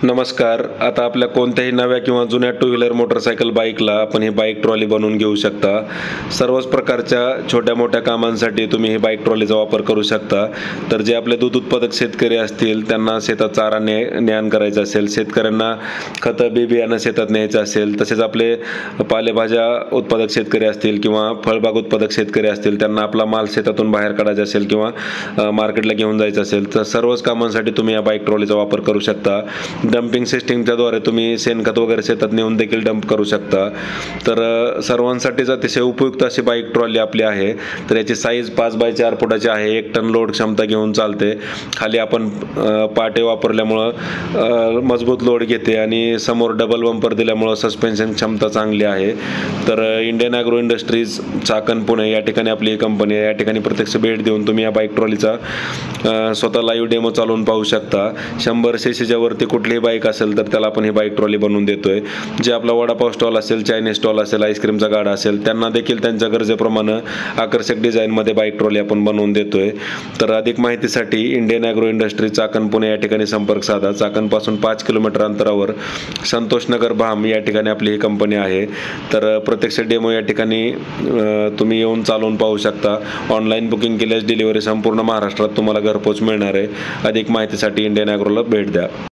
नमस्कार. आता आपल्या कोणत्याही नव्या किंवा जुन्या टू व्हीलर मोटरसायकल बाईकला आपण ही बाईक ट्रॉली बनवून घेऊ शकता. सर्वच प्रकारच्या छोट्या मोठ्या कामांसाठी तुम्ही ही बाईक ट्रॉलीचा वापर करू शकता. तर जे आपले दूध उत्पादक शेतकरी असतील त्यांना शेतात चारा ने करायचं असेल, शेतकऱ्यांना खतं बी बियाणं शेतात न्यायचं असेल, तसेच आपले पालेभाज्या उत्पादक शेतकरी असतील किंवा फळबाग उत्पादक शेतकरी असतील त्यांना आपला माल शेतातून बाहेर काढायचा असेल किंवा मार्केटला घेऊन जायचं असेल तर सर्वच कामांसाठी तुम्ही या बाईक ट्रॉलीचा वापर करू शकता. डंपिंग सिस्टीमच्या द्वारे तुम्ही शेणखत वगैरे शेतात नेऊन देखील डंप करू शकता. तर सर्वांसाठीच अतिशय उपयुक्त अशी बाईक ट्रॉली आपली आहे. तर याची साईज 5x4 फुटाची आहे. 1 टन लोड क्षमता घेऊन चालते. खाली आपण पाटे वापरल्यामुळं मजबूत लोड घेते आणि समोर डबल बंपर दिल्यामुळं सस्पेन्शन क्षमता चांगली आहे. तर Indian agro industries Chakan Pune या ठिकाणी आपली ही कंपनी आहे. या ठिकाणी प्रत्यक्ष भेट देऊन तुम्ही या बाईक ट्रॉलीचा स्वतः लाईव्ह डेमो चालवून पाहू शकता. 100 cc वरती कुठलीही बाईक असेल तर त्याला आपण ही बाईक ट्रॉली बनवून देतोय. जे आपला वडापाव स्टॉल असेल, चायनीज स्टॉल असेल, आईस्क्रीमचा गाडा असेल त्यांना देखील त्यांच्या गरजेप्रमाणे आकर्षक डिझाईनमध्ये बाईक ट्रॉली आपण बनवून देतोय. तर अधिक माहितीसाठी Indian agro industry Chakan Pune या ठिकाणी संपर्क साधा. चाकणपासून 5 किलोमीटर अंतरावर संतोषनगर भाम या ठिकाणी आपली ही कंपनी आहे. तर प्रत्यक्ष डेमो या ठिकाणी तुम्ही येऊन चालवून पाहू शकता. ऑनलाईन बुकिंग केल्यास डिलिव्हरी संपूर्ण महाराष्ट्रात तुम्हाला घरपोच मिळणार आहे. अधिक माहितीसाठी इंडियन ॲग्रोला भेट द्या.